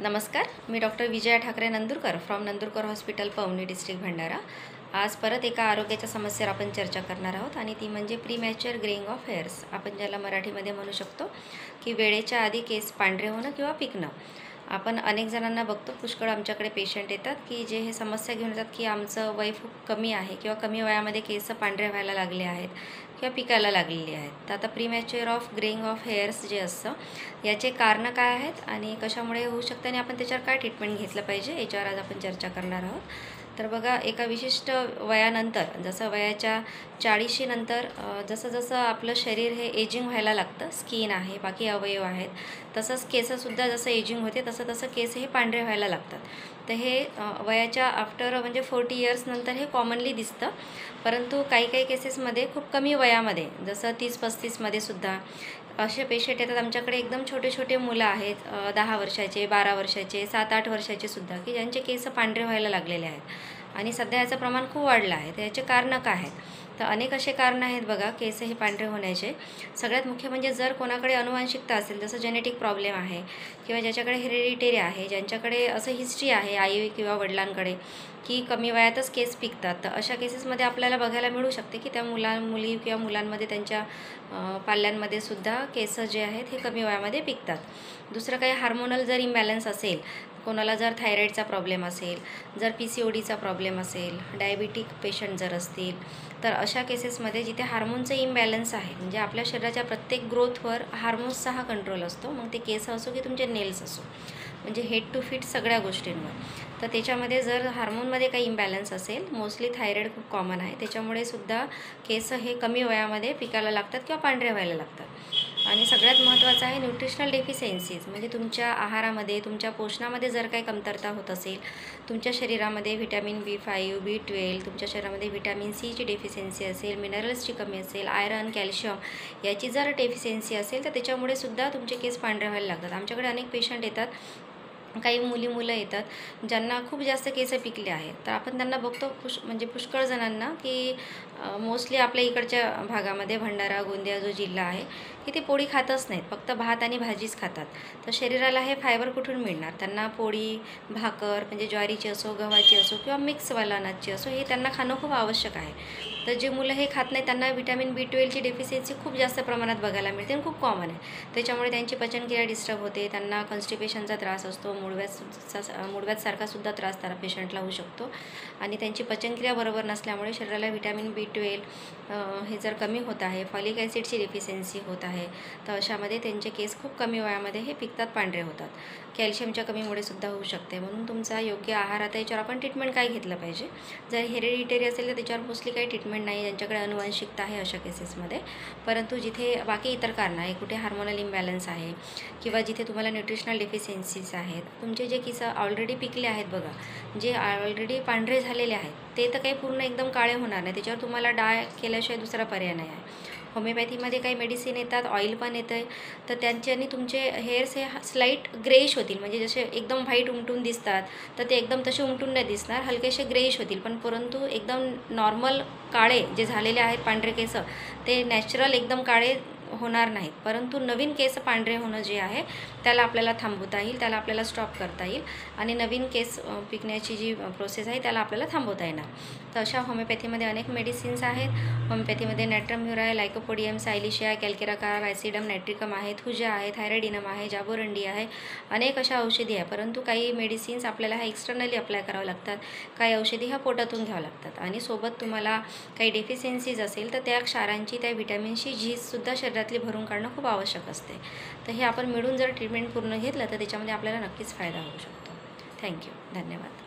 नमस्कार, मी doctor Vijaya Thackeray Nandurkar from Nandurkar hospital Pauni district Bhandara. आज परत एका आरोग्याच्या समस्येवर आपण चर्चा करणार आहोत आणि ती म्हणजे प्रीमॅच्युअर ग्रेइंग ऑफ हेअर्स। आपण ज्याला मराठीमध्ये म्हणू शकतो की वेळेच्या आधी केस पांढरे होणं किंवा पिकणं। आपण अनेक जणांना बघतो, पुष्कळ आमच्याकडे पेशंट येतात की जे हे समस्या घेऊन येतात की आमचं वय खूप कमी आहे किंवा कमी वयामध्ये केस पांढरे व्हायला लागले आहेत किंवा पिकायला लागलेली आहेत। तर आता premature of greying of hairs जे असतं याचे कारणं काय आहेत आणि कशामुळे होऊ शकतं आणि आपण त्याच्यावर काय ट्रीटमेंट घेतलं पाहिजे याच्यावर आज आपण चर्चा करणार आहोत। तर बघा, एका विशिष्ट वयानंतर, जसं वयाच्या 40शी नंतर जसं जसं आपलं शरीर हे एजिंग व्हायला लागतं, स्किन आहे, बाकी अवयव आहेत, तसंच केससुद्धा जसं एजिंग होते तसं तसं केस हे पांढरे व्हायला लागतात। तर हे वयाच्या आफ्टर म्हणजे 40 इयर्स नंतर हे कॉमनली दिसतं, परंतु काही काही केसेसमध्ये खूप कमी वयामध्ये, जसं 30-35मध्ये सुद्धा असे पेशंट येतात आमच्याकडे। एकदम छोटे छोटे मुलं आहेत, 10 वर्षाचे, 12 वर्षाचे, 7-8 वर्षाचे सुद्धा, की ज्यांचे केस पांढरे व्हायला लागलेले आहेत आणि सध्या याचं प्रमाण खूप वाढलं आहे। तर याचे कारणं काय आहेत? तर अनेक असे कारणं आहेत बघा केस हे पांढरे होण्याचे। सगळ्यात मुख्य म्हणजे जर कोणाकडे अनुवांशिकता असेल, जसं जेनेटिक प्रॉब्लेम आहे किंवा ज्याच्याकडे हेरिडिटरी आहे, ज्यांच्याकडे असं हिस्ट्री आहे आई किंवा वडिलांकडे की कमी वयातच केस पिकतात, तर अशा केसेसमध्ये आपल्याला बघायला मिळू शकते की त्या मुली किंवा मुलांमध्ये त्यांच्या पाल्यांमध्ये सुद्धा केस जे आहेत हे कमी वयामध्ये पिकतात। दुसरं काही हार्मोनल जर इम्बॅलन्स असेल, कोणाला जर थायरॉईडचा प्रॉब्लेम असेल, जर PCODचा प्रॉब्लेम असेल, डायबिटिक पेशंट जर असतील, तर अशा केसेसमध्ये जिथे हार्मोनचं इम्बॅलन्स आहे, म्हणजे आपल्या शरीराच्या प्रत्येक ग्रोथवर हार्मोन्सचा हा कंट्रोल असतो, मग ते केस असो की तुमचे नेल्स असो, म्हणजे हेड टू फीट सगळ्या गोष्टींवर। तर त्याच्यामध्ये जर हार्मोनमध्ये काही इम्बॅलन्स असेल, मोस्टली थायरॉईड खूप कॉमन आहे, त्याच्यामुळे सुद्धा केस हे कमी वयामध्ये पिकायला लागतात किंवा पांढरे व्हायला लागतात। आणि सगळ्यात महत्त्वाचं आहे न्यूट्रिशनल डेफिशियन्सीज, म्हणजे तुमच्या आहारामध्ये, तुमच्या पोषणामध्ये जर काही कमतरता होत असेल, तुमच्या शरीरामध्ये व्हिटॅमिन B5, B12, तुमच्या शरीरामध्ये व्हिटॅमिन Cची डेफिशियन्सी असेल, मिनरल्सची कमी असेल, आयरन, कॅल्शियम याची जर डेफिशियन्सी असेल, तर त्याच्यामुळे सुद्धा तुमचे केस पांढरे व्हायला लागतात। आमच्याकडे अनेक पेशंट येतात, काही मुलं येतात ज्यांना खूप जास्त केस पिकले आहेत, तर आपण त्यांना बघतो म्हणजे पुष्कळ जणांना की मोस्टली आपल्या इकडच्या भागामध्ये भंडारा गोंदिया जो जिल्हा आहे की ते पोळी खातच नाहीत, फक्त भात आणि भाजीच खातात। तर शरीराला हे फायबर कुठून मिळणार? त्यांना पोळी, भाकर म्हणजे ज्वारीची असो, गव्हाची असो किंवा मिक्सवाला अनाजची असो, हे त्यांना खाणं खूप आवश्यक आहे। तर जे मुलं हे खात नाही त्यांना व्हिटॅमिन B12ची डेफिशियन्सी खूप जास्त प्रमाणात बघायला मिळते आणि खूप कॉमन आहे। त्याच्यामुळे त्यांची पचनक्रिया डिस्टर्ब होते, त्यांना कॉन्स्टिपेशनचा त्रास असतो, मूळव्याधसारखा सुद्धा त्रास त्या पेशंटला होऊ शकतो आणि त्यांची पचनक्रिया बरोबर नसल्यामुळे शरीराला व्हिटॅमिन B12 हे जर कमी होत आहे, फॉलिक ॲसिडची डेफिशियन्सी होत आहे, तर अशामध्ये त्यांचे केस खूप कमी वयामध्ये हे पिकतात, पांढरे होतात। कॅल्शियमच्या कमीमुळे सुद्धा होऊ शकते, म्हणून तुमचा योग्य आहार, आता याच्यावर आपण ट्रीटमेंट काय घेतलं पाहिजे? जर हेरिडिटरी असेल तर त्याच्यावर मोस्टली काही ट्रीटमेंट नाही, ज्यांच्याकडे अनुवांशिकता आहे अशा केसेसमध्ये। परंतु जिथे बाकी इतर कारणं आहे, कुठे हार्मोनल इम्बॅलन्स आहे किंवा जिथे तुम्हाला न्यूट्रिशनल डेफिशियन्सीज आहेत, तुमचे जे केस ऑलरेडी पिकले आहेत बघा, जे ऑलरेडी पांढरे झालेले आहेत, ते तर काही पूर्ण एकदम काळे होणार नाही, त्याच्यावर तुम्हाला डाय केल्याशिवाय दुसरा पर्याय नाही आहे। होमिओपॅथीमध्ये काही मेडिसिन येतात, ऑइल पण येतं आहे, तर त्यांच्यानी तुमचे हेअर्स हे स्लाईट ग्रेइश होतील, म्हणजे जसे एकदम व्हाईट उमटून दिसतात तर ते एकदम तसे उमटून नाही दिसणार, हलकेसे ग्रेइश होतील, पण परंतु एकदम नॉर्मल काळे जे झालेले आहेत पांढरे केस, ते नॅचरल एकदम काळे होणार नाहीत। परंतु नवीन केस पांढरे होणं जे आहे त्याला आपल्याला थांबवता येईल, त्याला आपल्याला स्टॉप करता येईल आणि नवीन केस पिकण्याची जी प्रोसेस आहे त्याला आपल्याला थांबवता येणार। तर अशा होमिओपॅथीमध्ये अनेक मेडिसिन्स आहेत। होमिओपॅथीमध्ये नॅट्रम्युरा आहे, लायकोपोडियम, सायलिशिया, कॅल्केराकार, ॲसिडम, नायट्रिकम आहे, थुजा आहे, थायरॉइडिनम आहे, जाबोरंडी आहे, अनेक अशा औषधी आहे। परंतु काही मेडिसिन्स आपल्याला ह्या एक्सटर्नली अप्लाय करावं लागतात, काही औषधी ह्या पोटातून घ्यावं लागतात आणि सोबत तुम्हाला काही डेफिशियन्सीज असेल तर त्या क्षारांची, त्या व्हिटॅमिनची झीजसुद्धा शरीरातली भरून काढणं खूप आवश्यक असते। तर हे आपण मिळून जर ट्रीटमेंट पूर्ण घेतलं तर त्याच्यामध्ये आपल्याला नक्कीच फायदा होऊ शकतो। थँक्यू, धन्यवाद।